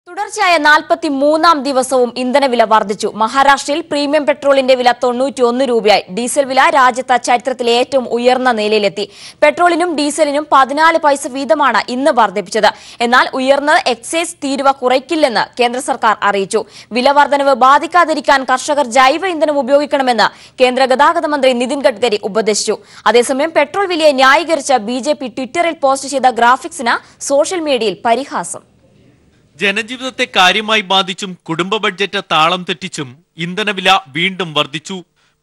തുടർച്ചയായ 43-ാം ദിവസവും ഇന്ധനവില വർദ്ധിച്ചു. മഹാരാഷ്ട്രയിൽ പ്രീമിയം പെട്രോളിന്റെ വില 91 രൂപയായി. ഡീസൽ വില രാജ്യത്ത് ചരിത്രത്തിലെ ഏറ്റവും ഉയർന്ന നിലയിലെത്തി. പെട്രോളിനും ഡീസലിനും 14 പൈസ വീതമാണ് ഇന്ന് വർദ്ധിപ്പിച്ചത്. എന്നാൽ ഉയർന്ന എക്സൈസ് തീരുവ കുറയ്ക്കില്ലെന്ന് കേന്ദ്ര സർക്കാർ അറിയിച്ചു. വില വർധനവ് ബാധിക്കാതിരിക്കാൻ കർഷകർ ജൈവ ഇന്ധനം ഉപയോഗിക്കണമെന്ന് കേന്ദ്ര ഗതാഗത മന്ത്രി നിതിൻ ഗഡ്കരി ഉപദേശിച്ചു. അതേസമയം പെട്രോൾ വിലയെ ന്യായീകരിച്ച് ബിജെപി ട്വിറ്ററിൽ പോസ്റ്റ് ചെയ്ത ഗ്രാഫിക്സിന് സോഷ്യൽ മീഡിയയിൽ പരിഹാസം. ജനജീവിതത്തെ കാര്യമായി ബാധിച്ചും കുടുംബ ബഡ്ജറ്റ് താളം തെറ്റിച്ചും ഇന്ധനവില വീണ്ടും വർദ്ധിച്ചു.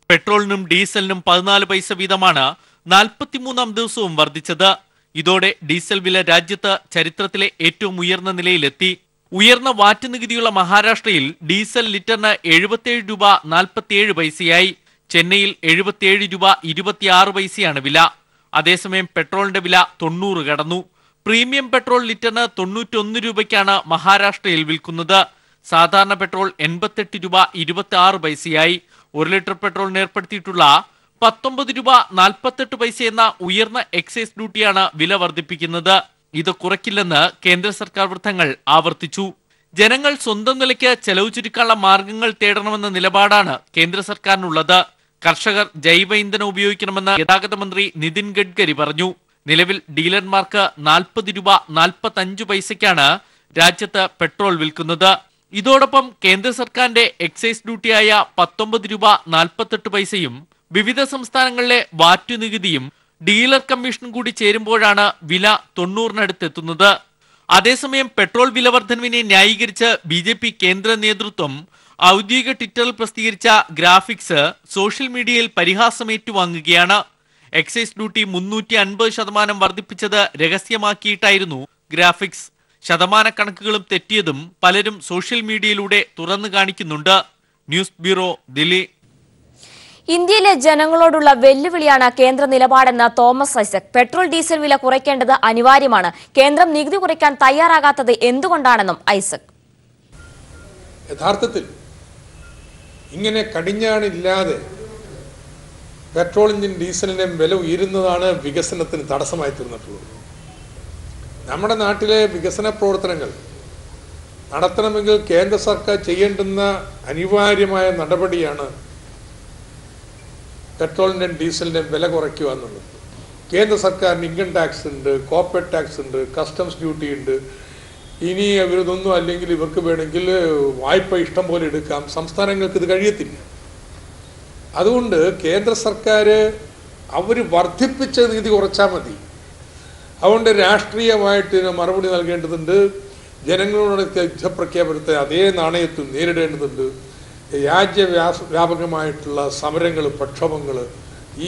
പെട്രോളിനും ഡീസലിനും 14 പൈസ വീതമാണ് 43-ാം ദിവസവും വർദ്ധിച്ചത്. ഇതോടെ ഡീസൽ വില രാജ്യത്ത് ചരിത്രത്തിലെ ഏറ്റവും ഉയർന്ന നിലയിലെത്തി. ഉയർന്ന വാറ്റ് നികുതിയുള്ള മഹാരാഷ്ട്രയിൽ ഡീസൽ ലിറ്ററിന് 77 രൂപ 47 പൈസയായി. ചെന്നൈയിൽ 77 രൂപ 26 പൈസയാണ് വില. അതേസമയം പെട്രോളിന്റെ വില 90 കടന്നു. പ്രീമിയം പെട്രോൾ ലിറ്ററിന് 91 രൂപയ്ക്കാണ് മഹാരാഷ്ട്രയിൽ വിൽക്കുന്നത്. സാധാരണ പെട്രോൾ 88 രൂപ 26 പൈസയായി. 1 ലിറ്റർ പെട്രോളിന് ഏർപ്പെടുത്തിയിട്ടുള്ള 19 രൂപ 48 പൈസ എന്ന ഉയർന്ന എക്സൈസ് ഡ്യൂട്ടിയാണ് വില വർദ്ധിപ്പിക്കുന്നത്. ഇത് കുറയ്ക്കില്ലെന്ന് കേന്ദ്ര സർക്കാർ വൃത്തങ്ങൾ ആവർത്തിച്ചു. ജനങ്ങൾ സ്വന്തം നിലയ്ക്ക് ചെലവ് ചുരുക്കാനുള്ള മാർഗങ്ങൾ തേടണമെന്ന നിലപാടാണ് കേന്ദ്ര സർക്കാരിനുള്ളത്. കർഷകർ ജൈവ ഇന്ധനം ഉപയോഗിക്കണമെന്ന് ഗതാഗത മന്ത്രി നിതിൻ ഗഡ്കരി പറഞ്ഞു. നിലവിൽ ഡീലർമാർക്ക് 40 രൂപ 45 പൈസയ്ക്കാണ് രാജ്യത്ത് പെട്രോൾ വിൽക്കുന്നത്. ഇതോടൊപ്പം കേന്ദ്ര സർക്കാരിന്റെ എക്സൈസ് ഡ്യൂട്ടിയായ 19 രൂപ 48 പൈസയും വിവിധ സംസ്ഥാനങ്ങളിലെ വാറ്റ് നികുതിയും ഡീലർ കമ്മീഷനും കൂടി ചേരുമ്പോഴാണ് വില 90-നടുത്തെത്തുന്നത്. അതേസമയം പെട്രോൾ വില വർധനവിനെ ന്യായീകരിച്ച് ബിജെപി കേന്ദ്ര നേതൃത്വം ഔദ്യോഗിക ട്വിറ്ററിൽ പ്രസിദ്ധീകരിച്ച ഗ്രാഫിക്സ് സോഷ്യൽ മീഡിയയിൽ പരിഹാസമേറ്റുവാങ്ങുകയാണ്. എക്സൈസ് ഡ്യൂട്ടി 350% വർദ്ധിപ്പിച്ചത് രഹസ്യമാക്കിയിട്ടായിരുന്നു ഗ്രാഫിക്സ്. ശതമാനക്കണക്കുകളും തെറ്റിയതും പലരും സോഷ്യൽ മീഡിയയിലൂടെ തുറന്നു കാണിക്കുന്നുണ്ട്. News bureau, Delhi. ഇന്ത്യയിലെ ജനങ്ങളോടുള്ള വെല്ലുവിളിയാണ് കേന്ദ്ര നിലപാടെന്ന് തോമസ് ഐസക്. പെട്രോൾ ഡീസൽ വില കുറയ്ക്കേണ്ടത് അനിവാര്യമാണ്. കേന്ദ്രം നികുതി കുറയ്ക്കാൻ തയ്യാറാകാത്തത് എന്തുകൊണ്ടാണെന്നും ഐസക്. യഥാർത്ഥത്തിൽ ഇങ്ങനെ കടിഞ്ഞാണില്ലാതെ പെട്രോളിന്റെയും ഡീസലിന്റെയും വില ഉയരുന്നതാണ് വികസനത്തിന് തടസ്സമായി തീർന്നിട്ടുള്ളത്. നമ്മുടെ നാട്ടിലെ വികസന പ്രവർത്തനങ്ങൾ നടത്തണമെങ്കിൽ കേന്ദ്ര സർക്കാർ ചെയ്യേണ്ടുന്ന അനിവാര്യമായ നടപടിയാണ് പെട്രോളിന്റെയും ഡീസലിന്റെയും വില കുറയ്ക്കുക എന്നുള്ളത്. കേന്ദ്ര സർക്കാരിന് ഇൻകം ടാക്സ് ഉണ്ട്, കോർപ്പറേറ്റ് ടാക്സ് ഉണ്ട്, കസ്റ്റംസ് ഡ്യൂട്ടി ഉണ്ട്. ഇനി ഇവരിതൊന്നും അല്ലെങ്കിൽ ഇവർക്ക് വേണമെങ്കിൽ വായ്പ ഇഷ്ടം പോലെ എടുക്കാം. സംസ്ഥാനങ്ങൾക്ക് ഇത് കഴിയത്തില്ല. അതുകൊണ്ട് കേന്ദ്ര സർക്കാർ അവർ വർദ്ധിപ്പിച്ച നികുതി കുറച്ചാൽ മതി. അതുകൊണ്ട് രാഷ്ട്രീയമായിട്ട് ഇതിന് മറുപടി നൽകേണ്ടതുണ്ട്. ജനങ്ങളോട് യുദ്ധപ്രഖ്യാപനത്തെ അതേ നാണയത്തിൽ നേരിടേണ്ടതുണ്ട്. രാജ്യവ്യാപകമായിട്ടുള്ള സമരങ്ങൾ, പ്രക്ഷോഭങ്ങൾ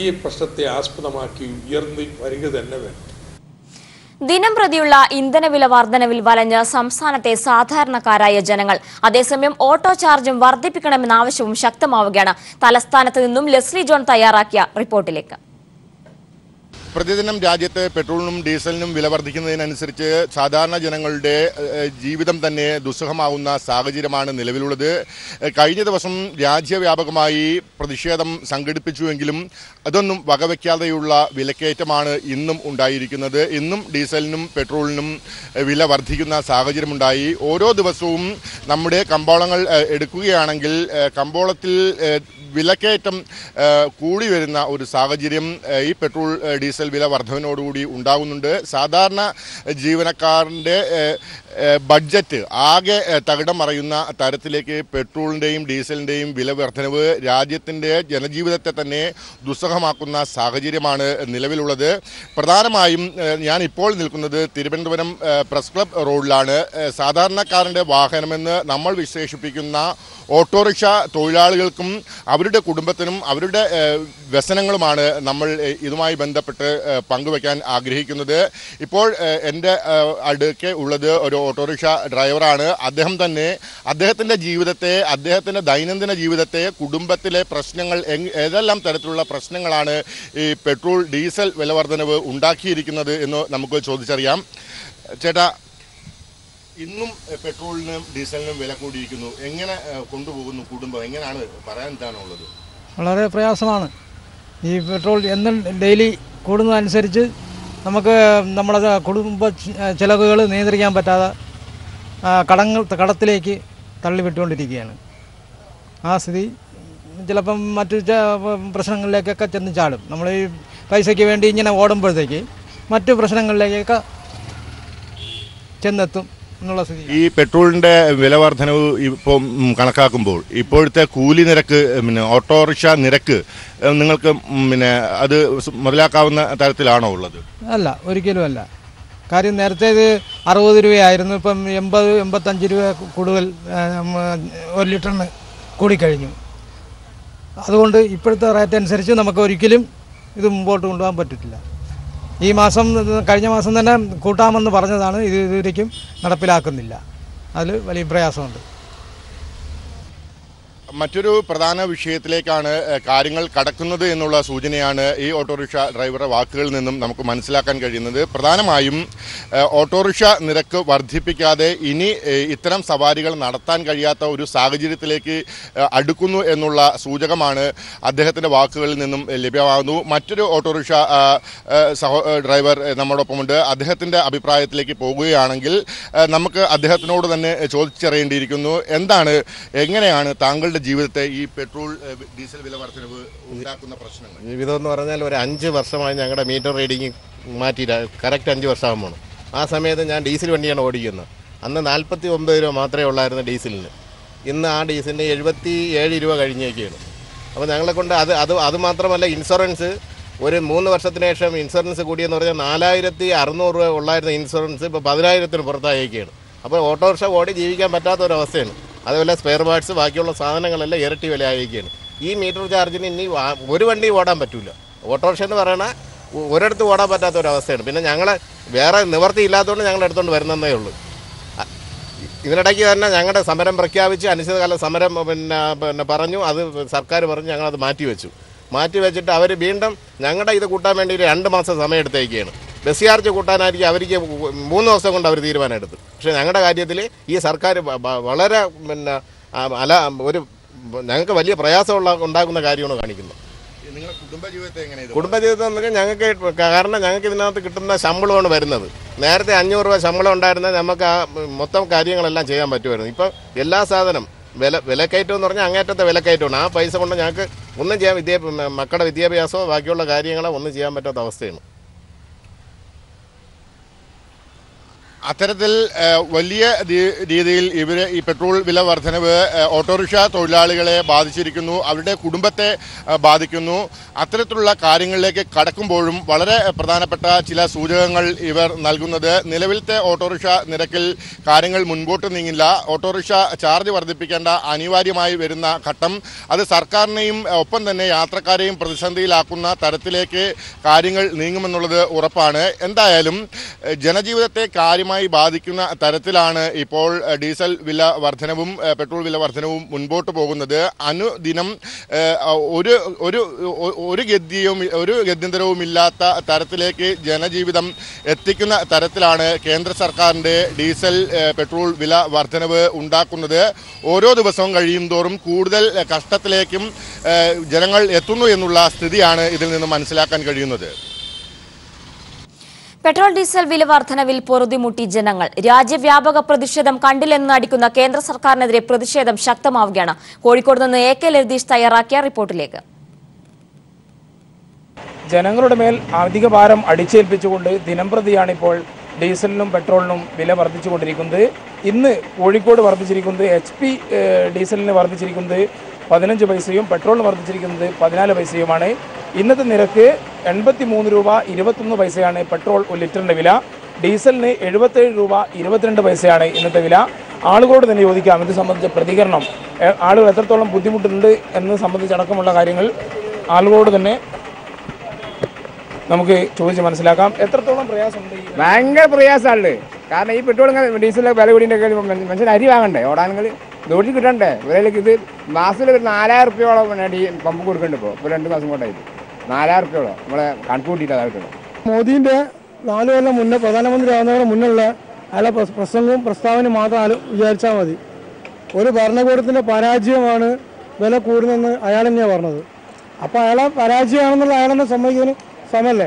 ഈ പ്രശ്നത്തെ ആസ്പദമാക്കി ഉയർന്നു വരിക തന്നെ വേണം. ദിനം പ്രതിയുള്ള ഇന്ധനവില വർധനവിൽ വലഞ്ഞ് സംസ്ഥാനത്തെ സാധാരണക്കാരായ ജനങ്ങൾ. അതേസമയം ഓട്ടോ ചാർജും വർദ്ധിപ്പിക്കണമെന്ന ആവശ്യവും ശക്തമാവുകയാണ്. തലസ്ഥാനത്ത് നിന്നും ലെസ്ലി ജോൺ തയ്യാറാക്കിയ റിപ്പോർട്ടിലേക്ക്. പ്രതിദിനം രാജ്യത്ത് പെട്രോളിനും ഡീസലിനും വില വർദ്ധിക്കുന്നതിനനുസരിച്ച് സാധാരണ ജനങ്ങളുടെ ജീവിതം തന്നെ ദുസ്സഹമാവുന്ന സാഹചര്യമാണ് നിലവിലുള്ളത്. കഴിഞ്ഞ ദിവസം രാജ്യവ്യാപകമായി പ്രതിഷേധം സംഘടിപ്പിച്ചുവെങ്കിലും അതൊന്നും വകവയ്ക്കാതെയുള്ള വിലക്കയറ്റമാണ് ഇന്നും ഉണ്ടായിരിക്കുന്നത്. ഇന്നും ഡീസലിനും പെട്രോളിനും വില വർദ്ധിക്കുന്ന സാഹചര്യമുണ്ടായി. ഓരോ ദിവസവും നമ്മുടെ കമ്പോളങ്ങൾ എടുക്കുകയാണെങ്കിൽ കമ്പോളത്തിൽ വിലക്കയറ്റം കൂടി വരുന്ന ഒരു സാഹചര്യം ഈ പെട്രോൾ ഡീസൽ വില വർധനയോടുകൂടി ഉണ്ടാകുന്നുണ്ട്. സാധാരണ ജീവനക്കാരൻ്റെ ബഡ്ജറ്റ് ആകെ തകിടം മറയുന്ന തരത്തിലേക്ക് പെട്രോളിൻ്റെയും ഡീസലിൻ്റെയും വില വർധനവ് രാജ്യത്തിൻ്റെ ജനജീവിതത്തെ തന്നെ ദുസ്സഹമാക്കുന്ന സാഹചര്യമാണ് നിലവിലുള്ളത്. പ്രധാനമായും ഞാൻ ഇപ്പോൾ നിൽക്കുന്നത് തിരുവനന്തപുരം പ്രസ് ക്ലബ് റോഡിലാണ്. സാധാരണക്കാരൻ്റെ വാഹനമെന്ന് നമ്മൾ വിശേഷിപ്പിക്കുന്ന ഓട്ടോറിക്ഷ തൊഴിലാളികൾക്കും അവരുടെ കുടുംബത്തിനും അവരുടെ വ്യസനങ്ങളുമാണ് നമ്മൾ ഇതുമായി ബന്ധപ്പെട്ട് പങ്കുവയ്ക്കാൻ ആഗ്രഹിക്കുന്നത്. ഇപ്പോൾ എൻ്റെ അടുക്കെ ഉള്ളത് ഒരു ഓട്ടോറിക്ഷ ഡ്രൈവറാണ്. അദ്ദേഹം തന്നെ അദ്ദേഹത്തിൻ്റെ ജീവിതത്തെ, അദ്ദേഹത്തിൻ്റെ ദൈനംദിന ജീവിതത്തെ, കുടുംബത്തിലെ പ്രശ്നങ്ങൾ, ഏതെല്ലാം തരത്തിലുള്ള പ്രശ്നങ്ങളാണ് ഈ പെട്രോൾ ഡീസൽ വില വർധനവ് ഉണ്ടാക്കിയിരിക്കുന്നത് എന്ന് നമുക്ക് ചോദിച്ചറിയാം. ചേട്ടാ, ഇന്നും പെട്രോളിനും ഡീസലിനും വില കൂടിയിരിക്കുന്നു. എങ്ങനെ കൊണ്ടുപോകുന്നു കുടുംബം? എങ്ങനെയാണ് പറയാൻ എന്താണുള്ളത്? വളരെ പ്രയാസമാണ്. ഈ പെട്രോൾ എന്നും ഡെയിലി കൂടുന്നതനുസരിച്ച് നമുക്ക് നമ്മുടെ കുടുംബ ചിലവുകൾ നിയന്ത്രിക്കാൻ പറ്റാതെ കടത്തിലേക്ക് തള്ളിവിട്ടുകൊണ്ടിരിക്കുകയാണ്. ആ സ്ഥിതി ചിലപ്പം മറ്റു പ്രശ്നങ്ങളിലേക്കൊക്കെ ചെന്ന് ചാടും. നമ്മൾ ഈ പൈസയ്ക്ക് വേണ്ടി ഇങ്ങനെ ഓടുമ്പോഴത്തേക്ക് മറ്റു പ്രശ്നങ്ങളിലേക്കൊക്കെ ചെന്നെത്തും എന്നുള്ള സ്ഥിതി. ഈ പെട്രോളിൻ്റെ വില വർധനവ് ഇപ്പം കണക്കാക്കുമ്പോൾ ഇപ്പോഴത്തെ കൂലി നിരക്ക് ഓട്ടോറിക്ഷ നിരക്ക് നിങ്ങൾക്ക് അത് മുതലാക്കാവുന്ന തരത്തിലാണോ ഉള്ളത്? അല്ല, ഒരിക്കലും അല്ല. കാര്യം നേരത്തെ ഇത് 60 രൂപയായിരുന്നു, ഇപ്പം 80-85 രൂപ കൂടുതൽ 1 ലിറ്ററിന് കൂടിക്കഴിഞ്ഞു. അതുകൊണ്ട് ഇപ്പോഴത്തെ റേറ്റ് അനുസരിച്ച് നമുക്ക് ഒരിക്കലും ഇത് മുമ്പോട്ട് കൊണ്ടുപോകാൻ പറ്റില്ല. ഈ മാസം കഴിഞ്ഞ മാസം തന്നെ കൂട്ടാമെന്ന് പറഞ്ഞതാണ്, ഇത് ഇതുവരേക്കും നടപ്പിലാക്കുന്നില്ല. അതിൽ വലിയ പ്രയാസമുണ്ട്. മറ്റൊരു പ്രധാന വിഷയത്തിലേക്കാണ് കാര്യങ്ങൾ കടക്കുന്നത് എന്നുള്ള സൂചനയാണ് ഈ ഓട്ടോറിക്ഷ ഡ്രൈവറുടെ വാക്കുകളിൽ നിന്നും നമുക്ക് മനസ്സിലാക്കാൻ കഴിയുന്നത്. പ്രധാനമായും ഓട്ടോറിക്ഷ നിരക്ക് വർദ്ധിപ്പിക്കാതെ ഇനി ഇത്തരം സവാരികൾ നടത്താൻ കഴിയാത്ത ഒരു സാഹചര്യത്തിലേക്ക് അടുക്കുന്നു എന്നുള്ള സൂചകമാണ് അദ്ദേഹത്തിൻ്റെ വാക്കുകളിൽ നിന്നും ലഭ്യമാകുന്നു. മറ്റൊരു ഓട്ടോറിക്ഷ ഡ്രൈവർ നമ്മോടൊപ്പമുണ്ട്. അദ്ദേഹത്തിൻ്റെ അഭിപ്രായത്തിലേക്ക് പോകുകയാണെങ്കിൽ നമുക്ക് അദ്ദേഹത്തിനോട് തന്നെ ചോദിച്ചറിയേണ്ടിയിരിക്കുന്നു, എങ്ങനെയാണ് താങ്കളുടെ ജീവിതത്തെ ഈ പെട്രോൾ ഡീസൽ വില വർധനവ് ഉണ്ടാക്കുന്ന പ്രശ്നങ്ങൾ? ജീവിതം എന്ന് പറഞ്ഞാൽ ഒരു 5 വർഷമായി ഞങ്ങളുടെ മീറ്റർ റീഡിങ് മാറ്റിയില്ല. കറക്റ്റ് 5 വർഷമാകുമ്പോൾ ആ സമയത്ത് ഞാൻ ഡീസൽ വണ്ടിയാണ് ഓടിക്കുന്നത്. അന്ന് 49 രൂപ മാത്രമേ ഉള്ളായിരുന്നു ഡീസലിന്. ഇന്ന് ആ ഡീസലിന് 77 രൂപ കഴിഞ്ഞേക്കാണ്. അപ്പോൾ ഞങ്ങളെ കൊണ്ട് അത് മാത്രമല്ല, ഇൻഷുറൻസ് ഒരു 3 വർഷത്തിന് ശേഷം ഇൻഷുറൻസ് കൂടിയെന്ന് പറഞ്ഞാൽ 4600 രൂപ ഉള്ളായിരുന്ന ഇൻഷുറൻസ് ഇപ്പോൾ 10,000-ന് പുറത്തായേക്കാണ്. അപ്പോൾ ഓട്ടോറിക്ഷ ഓടി ജീവിക്കാൻ പറ്റാത്തൊരവസ്ഥയാണ്. അതുപോലെ സ്പെയർ പാർട്സ് ബാക്കിയുള്ള സാധനങ്ങളെല്ലാം ഇരട്ടി വില ആയിരിക്കുകയാണ്. ഈ മീറ്റർ ചാർജിന് ഇനി ഒരു വണ്ടി ഓടാൻ പറ്റില്ല. ഓട്ടോറിക്ഷ എന്ന് പറയുന്നത് ഒരിടത്ത് ഓടാൻ പറ്റാത്തൊരവസ്ഥയാണ്. പിന്നെ ഞങ്ങൾ വേറെ നിവർത്തി ഇല്ലാത്തതുകൊണ്ട് ഞങ്ങൾ എടുത്തുകൊണ്ട് വരുന്നതേ ഉള്ളൂ. ഇതിനിടയ്ക്ക് തന്നെ ഞങ്ങളുടെ സമരം പ്രഖ്യാപിച്ച് അനിശ്ചിതകാല സമരം പറഞ്ഞു. അത് സർക്കാർ പറഞ്ഞ് ഞങ്ങളത് മാറ്റിവെച്ചിട്ട് അവർ വീണ്ടും ഞങ്ങളുടെ ഇത് കൂട്ടാൻ വേണ്ടി 2 മാസം സമയം എടുത്തേക്കാണ്. ബസ് ചാർജ് കൂട്ടാനായിരിക്കും അവർക്ക് 3 ദിവസം കൊണ്ട് അവർ തീരുമാനം എടുത്തു. പക്ഷേ ഞങ്ങളുടെ കാര്യത്തിൽ ഈ സർക്കാർ വളരെ ഞങ്ങൾക്ക് വലിയ പ്രയാസം ഉണ്ടാക്കുന്ന കാര്യമാണ് കാണിക്കുന്നത്. കുടുംബജീവിതം എന്ന് ഞങ്ങൾക്ക് കാരണം ഞങ്ങൾക്ക് ഇതിനകത്ത് കിട്ടുന്ന ശമ്പളമാണ് വരുന്നത്. നേരത്തെ 500 രൂപ ശമ്പളം ഉണ്ടായിരുന്നത് നമുക്ക് ആ മൊത്തം കാര്യങ്ങളെല്ലാം ചെയ്യാൻ പറ്റുമായിരുന്നു. ഇപ്പം എല്ലാ സാധനം വിലക്കയറ്റം എന്ന് പറഞ്ഞാൽ അങ്ങേറ്റത്തെ വിലക്കയറ്റമാണ്. ആ പൈസ കൊണ്ട് ഞങ്ങൾക്ക് ഒന്നും ചെയ്യാൻ മക്കളുടെ വിദ്യാഭ്യാസമോ ബാക്കിയുള്ള കാര്യങ്ങളോ ഒന്നും ചെയ്യാൻ പറ്റാത്ത അവസ്ഥയാണ്. അത്തരത്തിൽ വലിയ രീതിയിൽ ഈ പെട്രോൾ വില വർധനവ് ഓട്ടോറിക്ഷ തൊഴിലാളികളെ ബാധിച്ചിരിക്കുന്നു, അവരുടെ കുടുംബത്തെ ബാധിക്കുന്നു. അത്തരത്തിലുള്ള കാര്യങ്ങളിലേക്ക് കടക്കുമ്പോഴും വളരെ പ്രധാനപ്പെട്ട ചില സൂചകങ്ങൾ ഇവർ നൽകുന്നത്, നിലവിലത്തെ ഓട്ടോറിക്ഷ നിരക്കിൽ കാര്യങ്ങൾ മുൻപോട്ട് നീങ്ങില്ല. ഓട്ടോറിക്ഷ ചാർജ് വർദ്ധിപ്പിക്കേണ്ട അനിവാര്യമായി വരുന്ന ഘട്ടം അത് സർക്കാരിനെയും ഒപ്പം തന്നെ യാത്രക്കാരെയും പ്രതിസന്ധിയിലാക്കുന്ന തരത്തിലേക്ക് കാര്യങ്ങൾ നീങ്ങുമെന്നുള്ളത് ഉറപ്പാണ്. എന്തായാലും ജനജീവിതത്തെ കാര്യമായി ബാധിക്കുന്ന തരത്തിലാണ് ഇപ്പോൾ ഡീസൽ വില വർധനവും പെട്രോൾ വില വർധനവും മുൻപോട്ട് പോകുന്നത്. അനുദിനം ഒരു ഗത്യന്തരവും ഇല്ലാത്ത തരത്തിലേക്ക് ജനജീവിതം എത്തിക്കുന്ന തരത്തിലാണ് കേന്ദ്ര സർക്കാരിൻ്റെ ഡീസൽ പെട്രോൾ വില വർധനവ് ഉണ്ടാക്കുന്നത്. ഓരോ ദിവസവും കഴിയും തോറും കൂടുതൽ കഷ്ടത്തിലേക്കും ജനങ്ങൾ എത്തുന്നു എന്നുള്ള സ്ഥിതിയാണ് ഇതിൽ നിന്ന് മനസ്സിലാക്കാൻ കഴിയുന്നത്. പെട്രോൾ ഡീസൽ വില വർധനവിൽ പൊറുതിമുട്ടി ജനങ്ങൾ. രാജ്യവ്യാപക പ്രതിഷേധം കണ്ടില്ലെന്ന് നടിക്കുന്ന കേന്ദ്ര സർക്കാരിനെതിരെ പ്രതിഷേധം ശക്തമാവുകയാണ്. കോഴിക്കോട് നിന്ന് AK ലതീഷ് തയ്യാറാക്കിയ റിപ്പോർട്ടിലേക്ക്. ജനങ്ങളുടെ മേൽ അധിക ഭാരം അടിച്ചേൽപ്പിച്ചുകൊണ്ട് ദിനംപ്രതിയാണിപ്പോൾ ഡീസലിനും പെട്രോളിനും വില വർദ്ധിച്ചുകൊണ്ടിരിക്കുന്നത്. ഇന്ന് കോഴിക്കോട് വർദ്ധിച്ചിരിക്കുന്നത് HP ഡീസലിന് വർദ്ധിച്ചിരിക്കുന്നത് 15 പൈസയും പെട്രോളിന് വർദ്ധിച്ചിരിക്കുന്നത് 14 പൈസയുമാണ്. ഇന്നത്തെ നിരക്ക് 83 രൂപ 21 പൈസയാണ് പെട്രോൾ 1 ലിറ്ററിൻ്റെ വില. ഡീസലിന് 77 രൂപ 22 പൈസയാണ് ഇന്നത്തെ വില. ആളുകളോട് തന്നെ ചോദിക്കാം ഇത് സംബന്ധിച്ച പ്രതികരണം, ആളുകൾ എത്രത്തോളം ബുദ്ധിമുട്ടുണ്ട് എന്നത് സംബന്ധിച്ചടക്കമുള്ള കാര്യങ്ങൾ ആളുകളോട് തന്നെ നമുക്ക് ചോദിച്ച് മനസ്സിലാക്കാം. എത്രത്തോളം പ്രയാസമുണ്ട്? ഭയങ്കര പ്രയാസമുണ്ട്. കാരണം ഈ പെട്രോൾ ഡീസലിൻ്റെ വില കൂടിൻ്റെ മനുഷ്യൻ അരി വാങ്ങണ്ടേ, ഓടാനുകൾ ദോട്ടി കിട്ടണ്ടേ. വിലയിലേക്ക് ഇത് മാസത്തിൽ ഒരു 4000 റുപ്യോളം പമ്പ് കൊടുക്കുന്നുണ്ട്. ഇപ്പോൾ 2 മാസം കൊണ്ടായിട്ട് 4000 റുപ്യോളം നമ്മളെ കണക്ക് കൂട്ടിയിട്ട് അതായിട്ടുണ്ട്. മോദിൻ്റെ 4 കൊല്ലം മുന്നേ പ്രധാനമന്ത്രി ആവുന്നതിന് മുന്നുള്ള അയാളെ പ്രസംഗവും പ്രസ്താവനയും മാത്രം വിചാരിച്ചാൽ മതി. ഒരു ഭരണകൂടത്തിൻ്റെ പരാജയമാണ് വില കൂടുന്നതെന്ന് അയാൾ തന്നെയാണ് പറഞ്ഞത്. അപ്പോൾ അയാളെ പരാജയമാണെന്നുള്ള അയാളെന്നെ സമ്മതിക്കുന്നതിന് സമയമല്ലേ?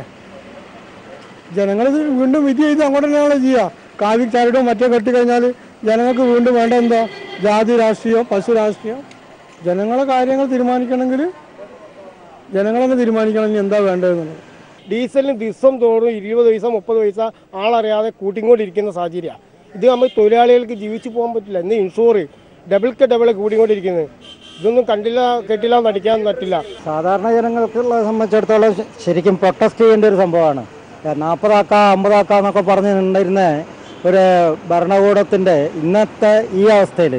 ജനങ്ങളിത് വീണ്ടും വിധി ചെയ്ത് അങ്ങോട്ട് തന്നെയാണ് ചെയ്യുക. കാവി ചരടും മറ്റേ കെട്ടിക്കഴിഞ്ഞാൽ ജനങ്ങൾക്ക് വീണ്ടും വേണ്ട എന്താ? ജാതി രാഷ്ട്രീയം, പശു രാഷ്ട്രീയം. ജനങ്ങളെ കാര്യങ്ങൾ തീരുമാനിക്കണമെങ്കിൽ ജനങ്ങളെന്നെ തീരുമാനിക്കണമെങ്കിൽ എന്താ വേണ്ടതെന്നുള്ളത്. ഡീസലിന് ദിവസം തോറും 20 പൈസ 30 പൈസ ആളറിയാതെ കൂട്ടിക്കൊണ്ടിരിക്കുന്ന സാഹചര്യമാണ്. ഇത് നമ്മൾ തൊഴിലാളികൾക്ക് ജീവിച്ചു പോകാൻ പറ്റില്ല. ഇന്ന് ഇൻഷുർ ഡബിൾ കൂടിക്കൊണ്ടിരിക്കുന്നത്. ഇതൊന്നും കണ്ടില്ല കേട്ടില്ല നടിക്കാൻ പറ്റില്ല. സാധാരണ ജനങ്ങൾക്കുള്ള സംബന്ധിച്ചിടത്തോളം ശരിക്കും പ്രൊട്ടസ്റ്റ് ചെയ്യേണ്ട ഒരു സംഭവമാണ്. 40 ആക്കാം 50 ആക്കാം എന്നൊക്കെ പറഞ്ഞിട്ടുണ്ടായിരുന്ന ഒരു ഭരണകൂടത്തിൻ്റെ ഇന്നത്തെ ഈ അവസ്ഥയിൽ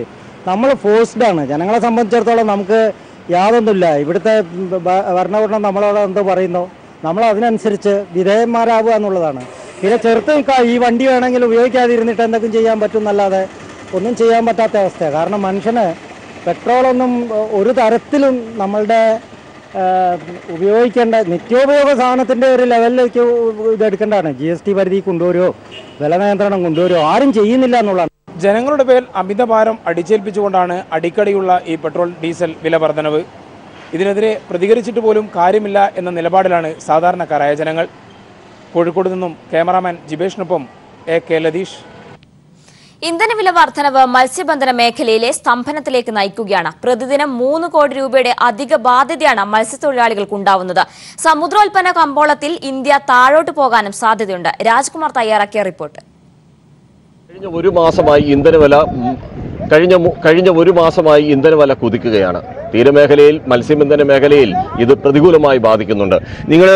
നമ്മൾ ഫോഴ്സ്ഡാണ്. ജനങ്ങളെ സംബന്ധിച്ചിടത്തോളം നമുക്ക് യാതൊന്നുമില്ല. ഇവിടുത്തെ ഭരണകൂടം നമ്മളോട് എന്ത് പറയുന്നു നമ്മൾ അതിനനുസരിച്ച് വിധേയന്മാരാകുക എന്നുള്ളതാണ്. പിന്നെ ചെറുത്ത് നിൽക്കുക, ഈ വണ്ടി വേണമെങ്കിൽ ഉപയോഗിക്കാതിരുന്നിട്ട് എന്തെങ്കിലും ചെയ്യാൻ പറ്റും എന്നല്ലാതെ ഒന്നും ചെയ്യാൻ പറ്റാത്ത അവസ്ഥയാണ്. കാരണം മനുഷ്യന് പെട്രോളൊന്നും ഒരു തരത്തിലും നമ്മളുടെ ഉപയോഗിക്കേണ്ട നിത്യോപയോഗ സാധനത്തിൻ്റെ ഒരു ലെവലിലേക്ക് ഇതെടുക്കേണ്ടതാണ്. GST പരിധി കൊണ്ടുവരുമോ വില നിയന്ത്രണം കൊണ്ടുവരുമോ ആരും ചെയ്യുന്നില്ല എന്നുള്ളതാണ്. ജനങ്ങളുടെ പേരിൽ അമിതഭാരം അടിച്ചേൽപ്പിച്ചുകൊണ്ടാണ് അടിക്കടിയുള്ള ഈ പെട്രോൾ ഡീസൽ വില വർധനവ്. ഇതിനെതിരെ പ്രതികരിച്ചിട്ട് പോലും കാര്യമില്ല എന്ന നിലപാടിലാണ് സാധാരണക്കാരായ ജനങ്ങൾ. കോഴിക്കോട് നിന്നും ക്യാമറാമാൻ ജിബേഷിനൊപ്പം AK ലതീഷ്. ഇന്ധനവില വർധനവ് മത്സ്യബന്ധന മേഖലയിലെ സ്തംഭനത്തിലേക്ക് നയിക്കുകയാണ്. പ്രതിദിനം 3 കോടി രൂപയുടെ അധിക ബാധ്യതയാണ് മത്സ്യത്തൊഴിലാളികൾക്കുണ്ടാവുന്നത്. സമുദ്രോൽപ്പന്ന കമ്പോളത്തിൽ ഇന്ത്യ താഴോട്ട് പോകാനും സാധ്യതയുണ്ട്. രാജ്കുമാർ തയ്യാറാക്കിയ റിപ്പോർട്ട്. കഴിഞ്ഞ ഒരു മാസമായി ഇന്ധനവില കുതിക്കുകയാണ്. തീരമേഖലയിൽ, മത്സ്യബന്ധന മേഖലയിൽ ഇത് പ്രതികൂലമായി ബാധിക്കുന്നുണ്ട്. നിങ്ങൾ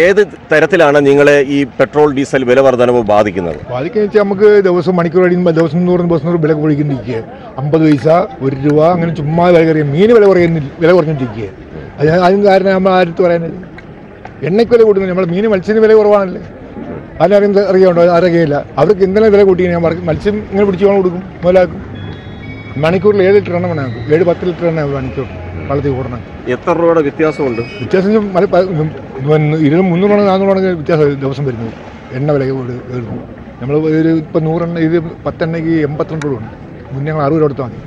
ഏത് തരത്തിലാണ് നിങ്ങളെ ഈ പെട്രോൾ ഡീസൽ വില വർധനവ് ബാധിക്കുന്നത്? ബാധിക്കുന്നത് നമുക്ക് ദിവസം മണിക്കൂർ കഴിയുമ്പോൾ ദിവസം 100 വില കുറയ്ക്കൊണ്ടിരിക്കുക. 50 പൈസ 1 രൂപ അങ്ങനെ ചുമ്മാ വില കുറയും. മീൻ വില കുറഞ്ഞിട്ടിരിക്കുക. അതിന് കാരണം നമ്മൾ ആരത്ത് പറയാനില്ല. എണ്ണയ്ക്ക് വില കൂട്ടുന്നില്ല. നമ്മൾ മത്സ്യത്തിന് വില കുറവാണല്ലേ. അറിയാണ്ടോ? അറിയില്ല. അവർക്ക് ഇന്ധന വില കൂട്ടി ഞാൻ മത്സ്യം ഇങ്ങനെ പിടിച്ച് കൊടുക്കും, മുതലാക്കും. മണിക്കൂറിൽ 7 ലിറ്റർ എണ്ണ വേണം. 7-10 ലിറ്റർ എണ്ണ മണിക്കൂർ വള്ളത്തിൽ കൂടണം. എത്ര രൂപയുടെ വ്യത്യാസമുണ്ട്? വ്യത്യാസം 300 400 വ്യത്യാസം ദിവസം വരുന്നത്. എണ്ണ വില കയറുന്നു. നമ്മൾ ഇപ്പം 100 എണ്ണ, ഇത് 10 എണ്ണയ്ക്ക് 82 രൂപ ഉണ്ട്. മുന്നേ ഞങ്ങൾ 60 രൂപ കൊടുത്താൽ മതി.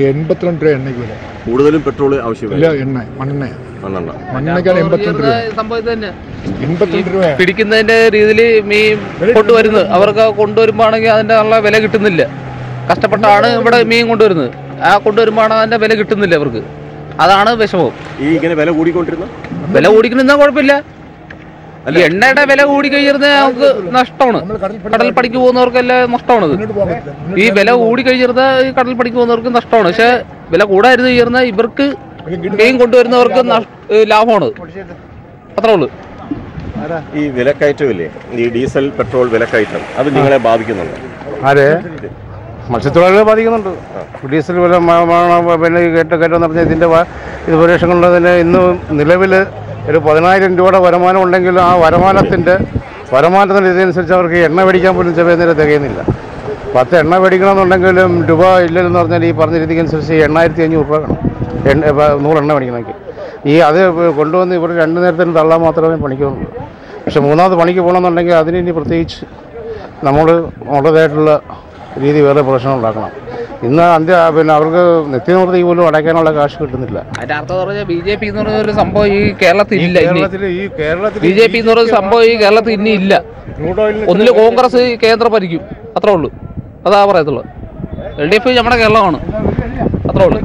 82 രൂപ എണ്ണയ്ക്ക് വില. കൂടുതലും പെട്രോൾ ആവശ്യമില്ല. മണ്ണെണ്ണയാണ്. മണ്ണെണ്ണയ്ക്കാണ് 82 രൂപ. 82 രൂപ പിടിക്കുന്നതിന്റെ രീതിയിൽ മീൻ കൊണ്ടുവരുന്നത്. അവർക്ക് കൊണ്ടുവരുമ്പോഴാണെങ്കിൽ അതിന്റെ നല്ല വില കിട്ടുന്നില്ല. കഷ്ടപ്പെട്ടാണ് ഇവിടെ മീൻ കൊണ്ടുവരുന്നത്. ആ കൊണ്ടുവരുമ്പോഴാണ് അതിന്റെ വില കിട്ടുന്നില്ല അവർക്ക്. അതാണ് വിഷമവും. ഈ ഇങ്ങനെ വില കൂടിക്കൊണ്ടിരുന്ന കുഴപ്പമില്ല. എണ്ണയുടെ വില കൂടി കഴിഞ്ഞിരുന്നത് നമുക്ക് നഷ്ടമാണ്. കടൽ പണിക്ക് പോകുന്നവർക്കെല്ലാം നഷ്ടമാണത്. ഈ വില കൂടി കഴിഞ്ഞിരുന്നത് ഈ കടൽ പണിക്ക് പോകുന്നവർക്ക് നഷ്ടമാണ്. പക്ഷെ വില കൂടായിരുന്നു കഴിഞ്ഞിരുന്ന ഇവർക്ക് മീൻ കൊണ്ടുവരുന്നവർക്ക് ലാഭമാണ്. അത്രേ ഉള്ളൂ. ഈ വിലക്കയറ്റമില്ലേ, ഈ ഡീസൽ പെട്രോൾ വിലക്കയറ്റം, അത് നിങ്ങളെ ബാധിക്കുന്നുണ്ട്? അതെ, മത്സ്യത്തൊഴിലാളികളെ ബാധിക്കുന്നുണ്ട്. ഡീസൽ വില പിന്നെ കയറ്റം പറഞ്ഞാൽ ഇതിൻ്റെ ഇത് പരീക്ഷകളുള്ളതിന് ഇന്ന് നിലവിൽ ഒരു 10,000 രൂപയുടെ വരുമാനം ഉണ്ടെങ്കിൽ ആ വരുമാനത്തിൻ്റെ ഇതനുസരിച്ച് അവർക്ക് എണ്ണ മേടിക്കാൻ പോലും ചെറിയ തികയുന്നില്ല. 10 എണ്ണ മേടിക്കണമെന്നുണ്ടെങ്കിലും രൂപ ഇല്ലെന്ന് പറഞ്ഞാൽ ഈ പറഞ്ഞ രീതിക്കനുസരിച്ച് 8,500 രൂപ വേണം 100 എണ്ണ മേടിക്കണമെങ്കിൽ. അത് കൊണ്ടുവന്ന് ഇവർ 2 നേരത്തിന് തള്ളാൻ മാത്രമേ പണിക്കുന്നുള്ളൂ. പക്ഷെ 3ാമത് പണിക്ക് പോകണമെന്നുണ്ടെങ്കിൽ അതിന് ഇനി പ്രത്യേകിച്ച് നമ്മൾ ഉള്ളതായിട്ടുള്ള രീതി വേറെ പ്രശ്നം ഉണ്ടാക്കണം. ഇന്ന് പിന്നെ അവർക്ക് നിത്യനിവൃത്തി പോലും അടയ്ക്കാനുള്ള കാശ് കിട്ടുന്നില്ല. അതിന്റെ അർത്ഥം പറഞ്ഞാൽ BJP എന്ന് പറഞ്ഞ ഒരു സംഭവം ഈ കേരളത്തിൽ ഇല്ല. BJP എന്ന് പറയുന്ന സംഭവം ഈ കേരളത്തിൽ ഇനി ഇല്ല. ഒന്നില് കോൺഗ്രസ് കേന്ദ്രം ഭരിക്കും, അത്രേ ഉള്ളൂ. അതാ പറയത്തുള്ളൂ. LDF നമ്മുടെ കേരളമാണ്, അത്രേ ഉള്ളൂ.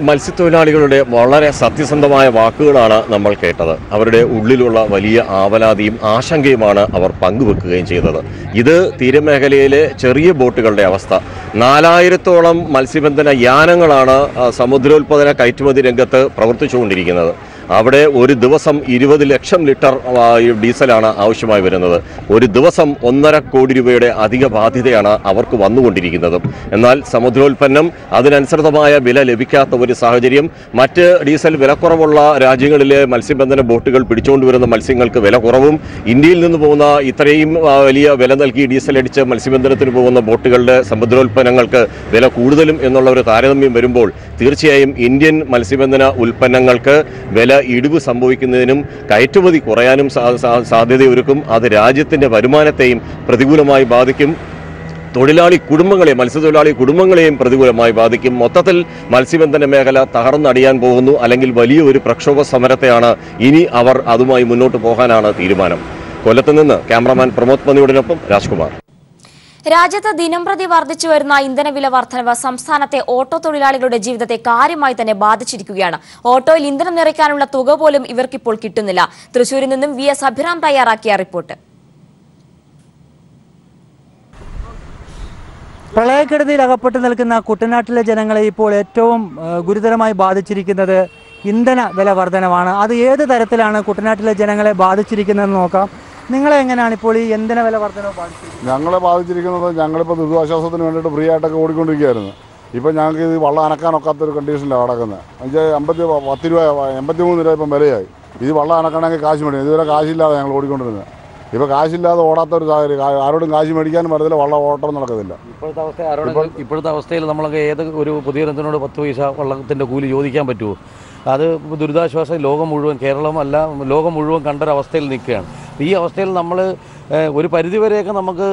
മത്സ്യത്തൊഴിലാളികളുടെ വളരെ സത്യസന്ധമായ വാക്കുകളാണ് നമ്മൾ കേട്ടത്. അവരുടെ ഉള്ളിലുള്ള വലിയ ആവലാതിയും ആശങ്കയുമാണ് അവർ പങ്കുവെക്കുകയും ചെയ്തത്. ഇത് തീരമേഖലയിലെ ചെറിയ ബോട്ടുകളുടെ അവസ്ഥ. 4000-ഓളം മത്സ്യബന്ധന യാനങ്ങളാണ് സമുദ്രോൽപ്പന്ന കയറ്റുമതി രംഗത്ത് പ്രവർത്തിച്ചുകൊണ്ടിരിക്കുന്നത്. അവിടെ ഒരു ദിവസം 20 ലക്ഷം ലിറ്റർ ഡീസലാണ് ആവശ്യമായി വരുന്നത്. ഒരു ദിവസം 1.5 കോടി രൂപയുടെ അധിക ബാധ്യതയാണ് അവർക്ക് വന്നുകൊണ്ടിരിക്കുന്നത്. എന്നാൽ സമുദ്രോൽപ്പന്നം അതിനനുസൃതമായ വില ലഭിക്കാത്ത ഒരു സാഹചര്യം. മറ്റ് ഡീസൽ വിലക്കുറവുള്ള രാജ്യങ്ങളിലെ മത്സ്യബന്ധന ബോട്ടുകൾ പിടിച്ചുകൊണ്ടുവരുന്ന മത്സ്യങ്ങൾക്ക് വില കുറവും, ഇന്ത്യയിൽ നിന്ന് പോകുന്ന ഇത്രയും വലിയ വില നൽകി ഡീസൽ അടിച്ച് മത്സ്യബന്ധനത്തിന് പോകുന്ന ബോട്ടുകളുടെ സമുദ്രോൽപ്പന്നങ്ങൾക്ക് വില കൂടുതലും എന്നുള്ള ഒരു താരതമ്യം വരുമ്പോൾ തീർച്ചയായും ഇന്ത്യൻ മത്സ്യബന്ധന ഉൽപ്പന്നങ്ങൾക്ക് വില ഇടിവ് സംഭവിക്കുന്നതിനും കയറ്റുമതി കുറയാനും സാധ്യതയൊരുക്കും. അത് രാജ്യത്തിൻ്റെ വരുമാനത്തെയും പ്രതികൂലമായി ബാധിക്കും. മത്സ്യത്തൊഴിലാളി കുടുംബങ്ങളെയും പ്രതികൂലമായി ബാധിക്കും. മൊത്തത്തിൽ മത്സ്യബന്ധന മേഖല തകർന്നടിയാൻ പോകുന്നു. അല്ലെങ്കിൽ വലിയ ഒരു പ്രക്ഷോഭ സമരത്തെയാണ് ഇനി അവർ അതുമായി മുന്നോട്ട് പോകാനാണ് തീരുമാനം. കൊല്ലത്ത് നിന്ന് ക്യാമറാമാൻ പ്രമോദ് പന്നിയോടിനൊപ്പം രാജ്കുമാർ. രാജ്യത്ത് ദിനംപ്രതി വർദ്ധിച്ചു വരുന്ന ഇന്ധനവില വർധനവ് സംസ്ഥാനത്തെ ഓട്ടോ തൊഴിലാളികളുടെ ജീവിതത്തെ കാര്യമായി തന്നെ ബാധിച്ചിരിക്കുകയാണ്. ഓട്ടോയിൽ ഇന്ധനം നിറയ്ക്കാനുള്ള തുക പോലും ഇവർക്കിപ്പോൾ കിട്ടുന്നില്ല. തൃശൂരിൽ നിന്നും VS അഭിറാം തയ്യാറാക്കിയ റിപ്പോർട്ട്. പ്രളയക്കെടുതിയിൽ അകപ്പെട്ടു നിൽക്കുന്ന കുട്ടനാട്ടിലെ ജനങ്ങളെ ഇപ്പോൾ ഏറ്റവും ഗുരുതരമായി ബാധിച്ചിരിക്കുന്നത് ഇന്ധന വില വർധനവാണ്. അത് ഏത് തരത്തിലാണ് കുട്ടനാട്ടിലെ ജനങ്ങളെ ബാധിച്ചിരിക്കുന്നതെന്ന് നോക്കാം. നിങ്ങളെ എങ്ങനെയാണ് ഇപ്പോൾ ഈ ഇന്ധന വില വർധനവ് ബാധിച്ചിരിക്കുന്നത്? ഞങ്ങളെ ബാധിച്ചിരിക്കുന്നത് ഞങ്ങളിപ്പോൾ ദുരിതാശ്വാസത്തിന് വേണ്ടിയിട്ട് ഫ്രീ ആയിട്ടൊക്കെ ഓടിക്കൊണ്ടിരിക്കുകയായിരുന്നു. ഇപ്പോൾ ഞങ്ങൾക്ക് ഇത് വള്ളം അനക്കാനൊക്കാത്തൊരു കണ്ടീഷനിലാണ് കിടക്കുന്നത്. 10 രൂപ 83 രൂപ ഇപ്പം വിലയായി. ഇത് വള്ളം അനക്കണമെങ്കിൽ കാശ് മേടിക്കും. ഇതുവരെ കാശില്ലാതെ ഞങ്ങൾ ഓടിക്കൊണ്ടിരുന്നത്. ഇപ്പോൾ കാശില്ലാതെ ഓടാത്തൊരു സാഹചര്യം, ആരോടും കാശ് മേടിക്കാനും പറ്റത്തില്ല, വള്ളം ഓട്ടം നടക്കത്തില്ല. ഇപ്പോഴത്തെ അവസ്ഥയിൽ നമ്മളൊക്കെ ഏത് ഒരു പൊതുജനത്തിനോട് 10 പൈസ വള്ളത്തിൻ്റെ കൂലി ചോദിക്കാൻ പറ്റുമോ? അത് ദുരിതാശ്വാസം ലോകം മുഴുവൻ, കേരളമല്ല ലോകം മുഴുവൻ കണ്ടൊരവസ്ഥയിൽ നിൽക്കുകയാണ്. ഈ അവസ്ഥയിൽ നമ്മൾ ഒരു പരിധിവരെയൊക്കെ നമുക്ക്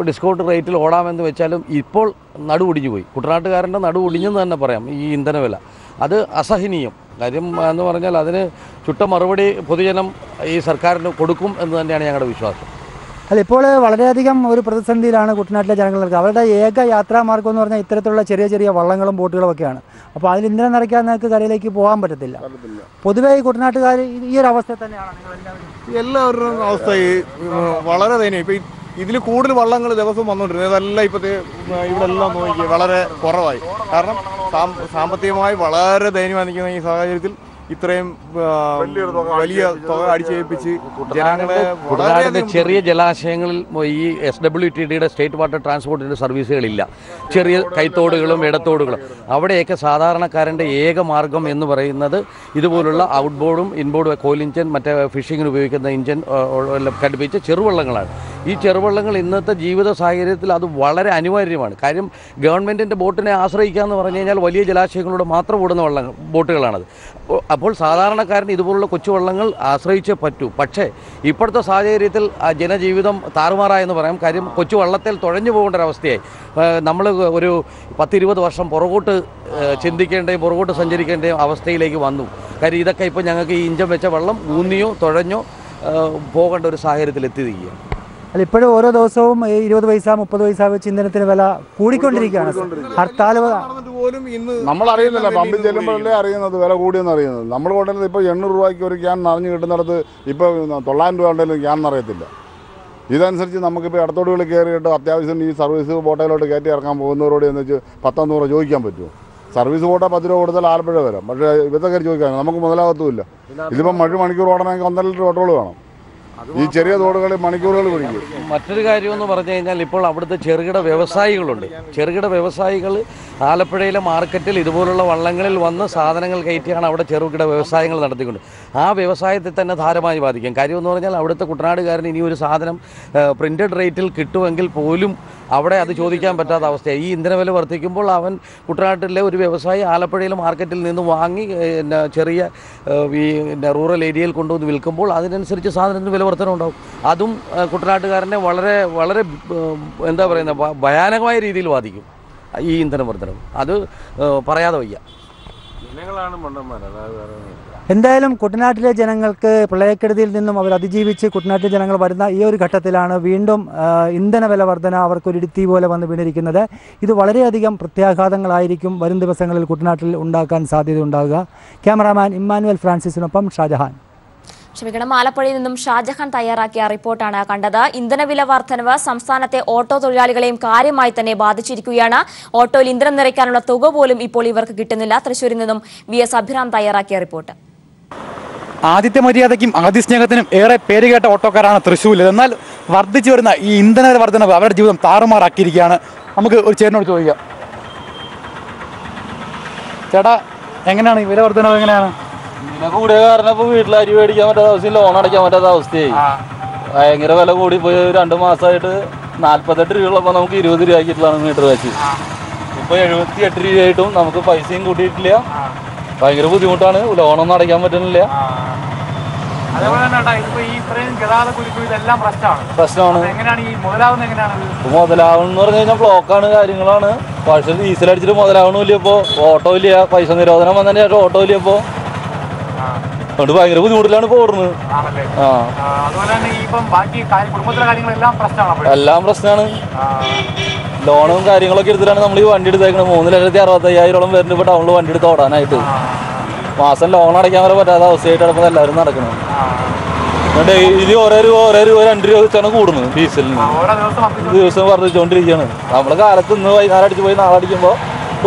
ഡിസ്കൗണ്ട് റേറ്റിൽ ഓടാമെന്ന് വെച്ചാലും ഇപ്പോൾ നടുവൊടിഞ്ഞു പോയി. കുട്ടനാട്ടുകാരൻ്റെ നടുവൊടിഞ്ഞെന്ന് തന്നെ പറയാം ഈ ഇന്ധനവില. അത് അസഹനീയം കാര്യം എന്ന് പറഞ്ഞാൽ അതിന് ചുട്ട മറുപടി പൊതുജനം ഈ സർക്കാരിന് കൊടുക്കും എന്ന് തന്നെയാണ് ഞങ്ങളുടെ വിശ്വാസം. അല്ല, ഇപ്പോൾ വളരെയധികം ഒരു പ്രതിസന്ധിയിലാണ് കുട്ടനാട്ടിലെ ജനങ്ങൾക്ക്. അവരുടെ ഏക യാത്രാമാർഗം എന്ന് പറഞ്ഞാൽ ഇത്തരത്തിലുള്ള ചെറിയ ചെറിയ വള്ളങ്ങളും ബോട്ടുകളും ഒക്കെയാണ്. അപ്പോൾ അതിൽ ഇന്ധനം നിറയ്ക്കാൻ നിങ്ങൾക്ക് കരയിലേക്ക് പോകാൻ പറ്റത്തില്ല. പൊതുവേ ഈ കുട്ടനാട്ടുകാർ ഈ ഒരു അവസ്ഥ തന്നെയാണ് എല്ലാവരുടെയും അവസ്ഥ വളരെ ദയനീയം. ഇപ്പോൾ ഇതിൽ കൂടുതൽ വള്ളങ്ങൾ ദിവസവും വന്നുകൊണ്ടിരുന്നത് ഇതെല്ലാം ഇപ്പോഴത്തെ ഇവിടെ എല്ലാം നോക്കി വളരെ കുറവായി. കാരണം സാമ്പത്തികമായി വളരെ ദയനീയമായി നിൽക്കുന്ന ഈ സാഹചര്യത്തിൽ ഇത്രയും വലിയ തുക അടിച്ചേൽപ്പിച്ച് ജനങ്ങളെ കുട്ടനാടിൻ്റെ ചെറിയ ജലാശയങ്ങളിൽ ഈ SWTDയുടെ സ്റ്റേറ്റ് വാട്ടർ ട്രാൻസ്പോർട്ടിൻ്റെ സർവീസുകളില്ല. ചെറിയ കൈത്തോടുകളും ഇടത്തോടുകളും അവിടെയൊക്കെ സാധാരണക്കാരൻ്റെ ഏക മാർഗം എന്ന് പറയുന്നത് ഇതുപോലുള്ള ഔട്ട്ബോർഡും ഇൻബോർഡും കോലിഞ്ചൻ മറ്റേ ഫിഷിങ്ങിന് ഉപയോഗിക്കുന്ന ഇഞ്ചൻ ഘടിപ്പിച്ച ചെറുവള്ളങ്ങളാണ്. ഈ ചെറുവള്ളങ്ങൾ ഇന്നത്തെ ജീവിത സാഹചര്യത്തിൽ അത് വളരെ അനിവാര്യമാണ്. കാര്യം ഗവൺമെൻറ്റിൻ്റെ ബോട്ടിനെ ആശ്രയിക്കുക എന്ന് പറഞ്ഞു കഴിഞ്ഞാൽ വലിയ ജലാശയങ്ങളിലൂടെ മാത്രം ഓടുന്ന ബോട്ടുകളാണത്. അപ്പോൾ സാധാരണക്കാരന് ഇതുപോലുള്ള കൊച്ചുവള്ളങ്ങൾ ആശ്രയിച്ചേ പറ്റൂ. പക്ഷേ ഇപ്പോഴത്തെ സാഹചര്യത്തിൽ ജനജീവിതം താറുമാറായെന്ന് പറയാം. കാര്യം കൊച്ചുവള്ളത്തിൽ തുഴഞ്ഞു പോകേണ്ട ഒരവസ്ഥയായി. നമ്മൾ ഒരു 10-20 വർഷം പുറകോട്ട് ചിന്തിക്കേണ്ടയും പുറകോട്ട് സഞ്ചരിക്കേണ്ടയും അവസ്ഥയിലേക്ക് വന്നു. കാര്യം ഇതൊക്കെ ഇപ്പോൾ ഞങ്ങൾക്ക് ഈ ഇഞ്ചം വെച്ച വെള്ളം ഊന്നിയോ തുഴഞ്ഞോ പോകേണ്ട ഒരു സാഹചര്യത്തിൽ എത്തിയിരിക്കുകയാണ്. അല്ല, ഇപ്പോഴും ഓരോ ദിവസവും 20 പൈസ 30 പൈസ വെച്ച് ഇന്ധനത്തിന് വില കൂടിക്കൊണ്ടിരിക്കുകയാണ്. ഹർത്താൽ പോലും ഇന്ന് നമ്മൾ അറിയുന്നില്ല. പമ്പിൽ ചെല്ലുമ്പോഴല്ലേ അറിയുന്നത് വില കൂടിയെന്ന് അറിയുന്നത്. നമ്മൾ കൊണ്ടുവരുന്നത് ഇപ്പോൾ 800 രൂപയ്ക്ക് ഒരു ക്യാൻ നിറഞ്ഞ് കിട്ടുന്നിടത്ത് ഇപ്പോൾ 900 രൂപ ഉണ്ടെങ്കിലും ക്യാൻ നിറയത്തില്ല. ഇതനുസരിച്ച് നമുക്കിപ്പോൾ ഇടത്തോടുകളിൽ കയറിയിട്ട് അത്യാവശ്യം ഈ സർവീസ് ബോട്ടയിലോട്ട് കയറ്റി ഇറക്കാൻ പോകുന്നവരോട് എന്ന് വെച്ച് 10-100 രൂപ ചോദിക്കാൻ പറ്റുമോ? സർവീസ് ബോട്ട 10 രൂപ കൊടുത്താൽ ആലപ്പുഴ വരാം. പക്ഷേ ഇവത്തെ കയറി ചോദിക്കാൻ നമുക്ക് മുതലാകത്തുമില്ല. ഇതിപ്പം മണിക്കൂർ ഓടണമെങ്കിൽ 1.5 ലിറ്റർ പെട്രോൾ വേണം. ഈ ചെറിയ തോടുകളിൽ മണിക്കൂറുകൾ പിടിക്കും. മറ്റൊരു കാര്യമെന്ന് പറഞ്ഞു കഴിഞ്ഞാൽ ഇപ്പോൾ അവിടുത്തെ ചെറുകിട വ്യവസായികളുണ്ട്. ചെറുകിട വ്യവസായികൾ ആലപ്പുഴയിലെ മാർക്കറ്റിൽ ഇതുപോലുള്ള വള്ളങ്ങളിൽ വന്ന് സാധനങ്ങൾ കയറ്റിയാണ് അവിടെ ചെറുകിട വ്യവസായങ്ങൾ നടത്തിക്കൊണ്ട്. ആ വ്യവസായത്തെ തന്നെ ധാരമായി ബാധിക്കും. കാര്യമെന്ന് പറഞ്ഞാൽ അവിടുത്തെ കുട്ടനാടുകാരന് ഇനി ഒരു സാധനം പ്രിൻറ്റഡ് റേറ്റിൽ കിട്ടുമെങ്കിൽ പോലും അവിടെ അത് ചോദിക്കാൻ പറ്റാത്ത അവസ്ഥയാണ്. ഈ ഇന്ധനവില വർദ്ധിക്കുമ്പോൾ അവൻ കുട്ടനാട്ടിലെ ഒരു വ്യവസായി ആലപ്പുഴയിലെ മാർക്കറ്റിൽ നിന്ന് വാങ്ങി ചെറിയ ഈ റൂറൽ ഏരിയയിൽ കൊണ്ടുവന്ന് വിൽക്കുമ്പോൾ അതിനനുസരിച്ച് സാധനത്തിന് വില വർധന ഉണ്ടാവും. അതും കുട്ടനാട്ടുകാരനെ വളരെ വളരെ എന്താ പറയുന്നത് ഭയാനകമായ രീതിയിൽ ബാധിക്കും ഈ ഇന്ധന വർധനം. അത് പറയാതെ വയ്യ. എന്തായാലും കുട്ടനാട്ടിലെ ജനങ്ങൾക്ക് പ്രളയക്കെടുതിയിൽ നിന്നും അവർ അതിജീവിച്ച് കുട്ടനാട്ടിലെ ജനങ്ങൾ വരുന്ന ഈ ഒരു ഘട്ടത്തിലാണ് വീണ്ടും ഇന്ധന വില വർധന അവർക്കൊരു ഇടുത്തി പോലെ വന്ന് വീണിരിക്കുന്നത്. ഇത് വളരെയധികം പ്രത്യാഘാതങ്ങളായിരിക്കും വരും ദിവസങ്ങളിൽ കുട്ടനാട്ടിൽ ഉണ്ടാക്കാൻ സാധ്യതയുണ്ടാകുക. ക്യാമറാമാൻ ഇമ്മാനുവൽ ഫ്രാൻസിസിനൊപ്പം ഷാജഹാൻ. ക്ഷമിക്കണം, ആലപ്പുഴയിൽ നിന്നും ഷാജഹാൻ തയ്യാറാക്കിയ റിപ്പോർട്ടാണ് കണ്ടത്. ഇന്ധനവില വർധനവ് സംസ്ഥാനത്തെ ഓട്ടോ തൊഴിലാളികളെയും കാര്യമായി തന്നെ ബാധിച്ചിരിക്കുകയാണ്. ഓട്ടോയിൽ ഇന്ധനം നിറയ്ക്കാനുള്ള തുക പോലും ഇപ്പോൾ ഇവർക്ക് കിട്ടുന്നില്ല. തൃശൂരിൽ നിന്നും VS അഭിറാം തയ്യാറാക്കിയ റിപ്പോർട്ട്. ആദിത്യ മര്യാദയ്ക്കും ആദിസ്നേഹത്തിനും ഏറെ പേരുകേട്ട ഓട്ടോക്കാരാണ് തൃശ്ശൂരിൽ. എന്നാൽ വർദ്ധിച്ചു വരുന്ന ഈ ഇന്ധന വർധനവ് അവരുടെ ജീവിതം താറുമാറാക്കിയിരിക്കുകയാണ്. നമുക്ക് ഒരു ചേട്ടനോട് ചോദിക്കാം. ചേട്ടാ, എങ്ങനെയാണ് ഈ വില വർധനവ്? എങ്ങനെയാണ് വില കൂടിയ കാരണം ഇപ്പോൾ വീട്ടിൽ അരി മേടിക്കാൻ പറ്റാത്ത അവസ്ഥയും ലോൺ അടയ്ക്കാൻ പറ്റാത്ത അവസ്ഥയായി. ഭയങ്കര വില കൂടി പോയി. 2 മാസമായിട്ട് 48 രൂപയുള്ളപ്പോൾ നമുക്ക് 20 രൂപയ്ക്കിട്ടുള്ളതാണ് മീറ്റർ വെച്ച്. ഇപ്പോൾ 78 രൂപയായിട്ടും നമുക്ക് പൈസയും കൂട്ടിയിട്ടില്ല. ഭയങ്കര ബുദ്ധിമുട്ടാണ്. ലോണൊന്നും അടയ്ക്കാൻ പറ്റുന്നില്ല. പ്രശ്നമാണ്. മുതലാവണമെന്ന് പറഞ്ഞു കഴിഞ്ഞാൽ ബ്ലോക്കാണ്, കാര്യങ്ങളാണ്. പക്ഷേ ഡീസൽ അടിച്ചിട്ട് മുതലാവണമില്ല. ഇപ്പോൾ ഓട്ടോ ഇല്ല. പൈസ നിരോധനം വന്നതിന് ശേഷം ഓട്ടോ ഇല്ല. ഇപ്പോൾ അതുകൊണ്ട് ഭയങ്കര ബുദ്ധിമുട്ടിലാണ് പോടുന്നത്. എല്ലാം പ്രശ്നമാണ്. ലോണും കാര്യങ്ങളൊക്കെ എടുത്തിട്ടാണ് നമ്മൾ ഈ വണ്ടി എടുത്തേക്കുന്നത്. 3,65,000 വരുന്നുണ്ട് ഇപ്പോൾ ടൗണിൽ വണ്ടി എടുത്ത് ഓടാനായിട്ട്. മാസം ലോൺ അടയ്ക്കാൻ വരെ പറ്റാത്ത അവസ്ഥയായിട്ട് നടക്കുന്നത് എല്ലാവരും നടക്കുന്നത്. ഡെയിലി ഓരോ രൂപ 2 രൂപ വെച്ചാണ് കൂടുന്നത് ഡീസലിന്. ദിവസം വർദ്ധിച്ചുകൊണ്ടിരിക്കുകയാണ്. നമ്മളെ കാലത്ത് ഇന്ന് വൈകുന്നേരം അടിച്ച് പോയി നാളെ അടിക്കുമ്പോൾ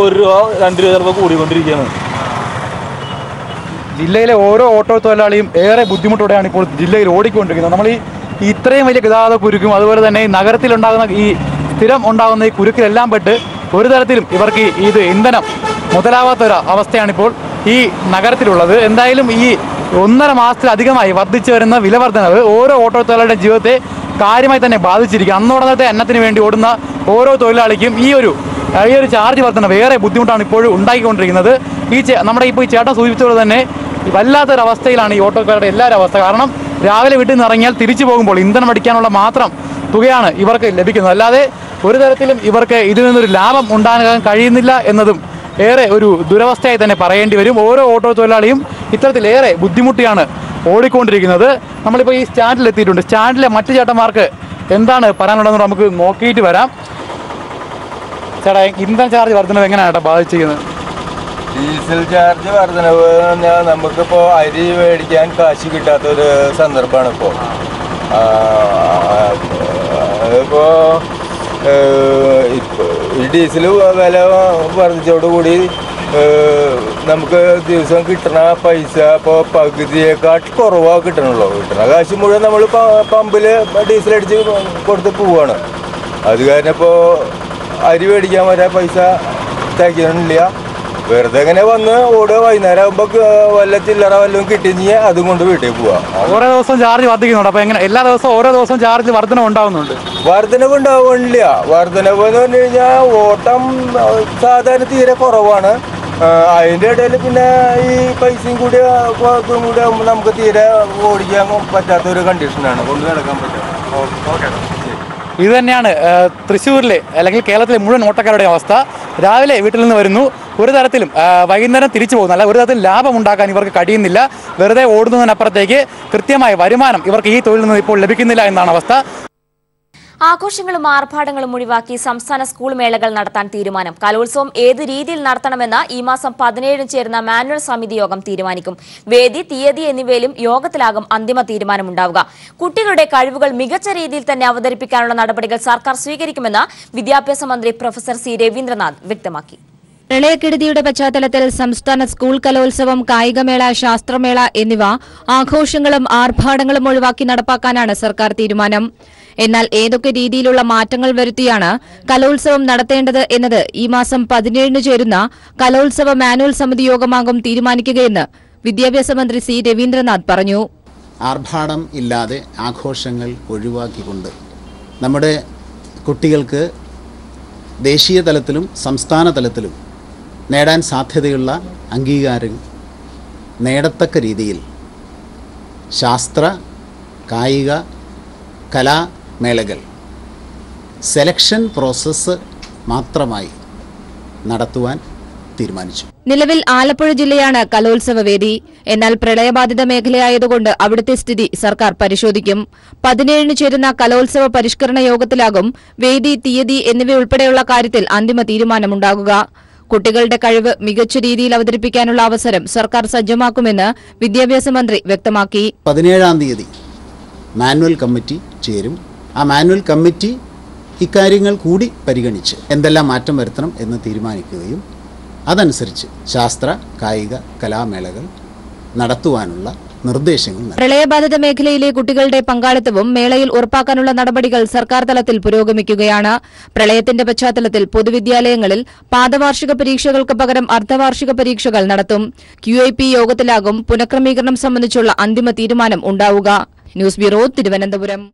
1 രൂപ 2 രൂപ ചിലപ്പോൾ കൂടിക്കൊണ്ടിരിക്കുകയാണ്. ജില്ലയിലെ ഓരോ ഓട്ടോ തൊഴിലാളിയും ഏറെ ബുദ്ധിമുട്ടോടെയാണ് ഇപ്പോൾ ജില്ലയിൽ ഓടിക്കൊണ്ടിരിക്കുന്നത്. നമ്മൾ ഈ ഇത്രയും വലിയ ഗതാഗത കുരുക്കും അതുപോലെ തന്നെ ഈ നഗരത്തിലുണ്ടാകുന്ന ഈ സ്ഥിരം ഉണ്ടാകുന്ന ഈ കുരുക്കിലെല്ലാം പെട്ട് ഒരു തരത്തിലും ഇവർക്ക് ഇത് ഇന്ധനം മുതലാവാത്തൊരു അവസ്ഥയാണിപ്പോൾ ഈ നഗരത്തിലുള്ളത്. എന്തായാലും ഈ 1.5 മാസത്തിലധികമായി വർദ്ധിച്ചു വരുന്ന വില വർധനവ് ഓരോ ഓട്ടോ തൊഴിലാളിയുടെ ജീവിതത്തെ കാര്യമായി തന്നെ ബാധിച്ചിരിക്കും. അന്നോടത്തെ അന്നത്തിന് വേണ്ടി ഓടുന്ന ഓരോ തൊഴിലാളിക്കും ഈ ഒരു ചാർജ് വർധനവ് ഏറെ ബുദ്ധിമുട്ടാണ് ഇപ്പോഴും ഉണ്ടാക്കിക്കൊണ്ടിരിക്കുന്നത്. നമ്മുടെ ഇപ്പോൾ ഈ ചേട്ടൻ സൂചിപ്പിച്ചതുപോലെ തന്നെ വല്ലാത്തൊരവസ്ഥയിലാണ് ഈ ഓട്ടോക്കാരുടെ എല്ലാവരും അവസ്ഥ. കാരണം രാവിലെ വീട്ടിൽ നിന്ന് ഇറങ്ങിയാൽ തിരിച്ചു പോകുമ്പോൾ ഇന്ധനം അടിക്കാനുള്ള മാത്രം തുകയാണ് ഇവർക്ക് ലഭിക്കുന്നത്. അല്ലാതെ ഒരു തരത്തിലും ഇവർക്ക് ഇതിൽ നിന്നൊരു ലാഭം ഉണ്ടാകാൻ കഴിയുന്നില്ല എന്നതും ഏറെ ഒരു ദുരവസ്ഥയായി തന്നെ പറയേണ്ടി വരും. ഓരോ ഓട്ടോ തൊഴിലാളിയും ഇത്തരത്തിലേറെ ബുദ്ധിമുട്ടിയാണ് ഓടിക്കൊണ്ടിരിക്കുന്നത്. നമ്മളിപ്പോൾ ഈ സ്റ്റാൻഡിൽ എത്തിയിട്ടുണ്ട്. സ്റ്റാൻഡിലെ മറ്റു ചേട്ടന്മാർക്ക് എന്താണ് പറയാനുള്ളതെന്ന് നമുക്ക് നോക്കിയിട്ട് വരാം. ചേട്ടാ, ഇന്ധന ചാർജ് വർധനവ് എങ്ങനെയാണ് ചേട്ടാ ബാധിച്ചിരിക്കുന്നത്? ഡീസൽ ചാർജ് വർധനവ് പറഞ്ഞാൽ നമുക്കിപ്പോൾ അരി മേടിക്കാൻ കാശ് കിട്ടാത്തൊരു സന്ദർഭമാണ് ഇപ്പോൾ. അതിപ്പോൾ ഈ ഡീസൽ വില വർദ്ധിച്ചതോടുകൂടി നമുക്ക് ദിവസം കിട്ടുന്ന പൈസ ഇപ്പോൾ പകുതിയെക്കാട്ട് കുറവാണ് കിട്ടണുള്ളൂ. കിട്ടുന്ന കാശ് മുഴുവൻ നമ്മൾ പമ്പിൽ ഡീസൽ അടിച്ച് കൊടുത്ത് പോവുകയാണ്. അത് കാരണം ഇപ്പോൾ അരി മേടിക്കാൻ വരെ പൈസ തയ്ക്കണില്ല. വെറുതെ ഇങ്ങനെ വന്ന് ഓടുക. വൈകുന്നേരം ആകുമ്പോൾ വല്ല ചില്ലറ വല്ലതും കിട്ടിയെങ്കിൽ അതും കൊണ്ട് വീട്ടിൽ പോവാ. ഓരോ ദിവസം ചാർജ് വർദ്ധിക്കുന്നുണ്ട്. അപ്പോൾ എങ്ങനെ എല്ലാ ദിവസവും ഓരോ ദിവസവും ചാർജ് വർധനവ് ഉണ്ടാവുന്നുണ്ട്? വർധനവ് ഉണ്ടാവുന്നില്ല. വർധനവ് എന്ന് പറഞ്ഞു കഴിഞ്ഞാൽ ഓട്ടം സാധാരണ തീരെ കുറവാണ്. അതിൻ്റെ ഇടയിൽ പിന്നെ ഈ പൈസയും കൂടി ഇതും കൂടി ആകുമ്പോൾ നമുക്ക് തീരെ ഓടിക്കാൻ പറ്റാത്തൊരു കണ്ടീഷനാണ്. കൊണ്ട് നടക്കാൻ പറ്റും. ഇത് തന്നെയാണ് തൃശ്ശൂരിലെ അല്ലെങ്കിൽ കേരളത്തിലെ മുഴുവൻ ഓട്ടക്കാരുടെ അവസ്ഥ. രാവിലെ വീട്ടിൽ നിന്ന് വരുന്നു, ഒരു തരത്തിലും വൈകുന്നേരം തിരിച്ചു പോകുന്നു. അല്ല, ഒരു തരത്തിൽ ലാഭം ഉണ്ടാക്കാൻ ഇവർക്ക് കഴിയുന്നില്ല. വെറുതെ ഓടുന്നതിനപ്പുറത്തേക്ക് കൃത്യമായ വരുമാനം ഇവർക്ക് ഈ തൊഴിലിൽ നിന്ന് ഇപ്പോൾ ലഭിക്കുന്നില്ല എന്നാണ് അവസ്ഥ. ആഘോഷങ്ങളും ആർഭാടങ്ങളും ഒഴിവാക്കി സംസ്ഥാന സ്കൂൾ മേളകൾ നടത്താൻ തീരുമാനം. കലോത്സവം ഏത് രീതിയിൽ നടത്തണമെന്ന് ഈ മാസം 17 ചേരുന്ന മാനുവൽ സമിതി യോഗം തീരുമാനിക്കും. വേദി, തീയതി എന്നിവയിലും യോഗത്തിലാകും അന്തിമ തീരുമാനമുണ്ടാവുക. കുട്ടികളുടെ കഴിവുകൾ മികച്ച രീതിയിൽ തന്നെ അവതരിപ്പിക്കാനുള്ള നടപടികൾ സർക്കാർ സ്വീകരിക്കുമെന്ന് വിദ്യാഭ്യാസ മന്ത്രി പ്രൊഫസർ സി രവീന്ദ്രനാഥ് വ്യക്തമാക്കി. പ്രളയക്കെടുതിയുടെ പശ്ചാത്തലത്തിൽ സംസ്ഥാന സ്കൂൾ കലോത്സവം, കായികമേള, ശാസ്ത്രമേള എന്നിവ ആഘോഷങ്ങളും ആർഭാടങ്ങളും ഒഴിവാക്കി നടപ്പാക്കാനാണ് സർക്കാർ തീരുമാനം. എന്നാൽ ഏതൊക്കെ രീതിയിലുള്ള മാറ്റങ്ങൾ വരുത്തിയാണ് കലോത്സവം നടത്തേണ്ടത് എന്നത് ഈ മാസം 17 ചേരുന്ന കലോത്സവ മാനുവൽ സമിതി യോഗമാകും തീരുമാനിക്കുകയെന്ന് വിദ്യാഭ്യാസ മന്ത്രി സി രവീന്ദ്രനാഥ് പറഞ്ഞു. ആർഭാടം ഇല്ലാതെ ആഘോഷങ്ങൾ ഒഴിവാക്കിക്കൊണ്ട് നമ്മുടെ കുട്ടികൾക്ക് ദേശീയ തലത്തിലും സംസ്ഥാന തലത്തിലും നേടാൻ സാധ്യതയുള്ള അംഗീകാരം നേടത്തക്ക രീതിയിൽ ശാസ്ത്ര, കായിക, കലാമേളകൾ സെലക്ഷൻ പ്രോസസ്സ് മാത്രമായി നടത്തുവാൻ തീരുമാനിച്ചു. നിലവിൽ ആലപ്പുഴ ജില്ലയാണ് കലോത്സവ വേദി. എന്നാൽ പ്രളയബാധിത മേഖലയായതുകൊണ്ട് അവിടുത്തെ സ്ഥിതി സർക്കാർ പരിശോധിക്കും. 17 ചേരുന്ന കലോത്സവ പരിഷ്കരണ യോഗത്തിലാകും വേദി, തീയതി എന്നിവയുൾപ്പെടെയുള്ള കാര്യത്തിൽ അന്തിമ തീരുമാനമുണ്ടാകുക. കുട്ടികളുടെ കഴിവ് മികച്ച രീതിയിൽ അവതരിപ്പിക്കാനുള്ള അവസരം സർക്കാർ സജ്ജമാക്കുമെന്ന് വിദ്യാഭ്യാസ മന്ത്രി വ്യക്തമാക്കി. 17-ാം തീയതി മാനുവൽ കമ്മിറ്റി ചേരും. ആ മാനുവൽ കമ്മിറ്റി ഇക്കാര്യങ്ങൾ കൂടി പരിഗണിച്ച് എന്തെല്ലാം മാറ്റം വരുത്തണം എന്ന് തീരുമാനിക്കുകയും അതനുസരിച്ച് ശാസ്ത്ര, കായിക, കലാമേളകൾ നടത്തുവാനുള്ള നിർദ്ദേശങ്ങൾ. പ്രളയബാധിത മേഖലയിലെ കുട്ടികളുടെ പങ്കാളിത്തവും മേളയിൽ ഉറപ്പാക്കാനുള്ള നടപടികൾ സർക്കാർ തലത്തിൽ പുരോഗമിക്കുകയാണ്. പ്രളയത്തിന്റെ പശ്ചാത്തലത്തിൽ പൊതുവിദ്യാലയങ്ങളിൽ പാദവാർഷിക പരീക്ഷകൾക്ക് പകരം അർദ്ധവാർഷിക പരീക്ഷകൾ നടത്തും. QIP യോഗത്തിലാകും പുനഃക്രമീകരണം സംബന്ധിച്ചുള്ള അന്തിമ തീരുമാനം ഉണ്ടാവുക. News bureau, Thiruvananthapuram.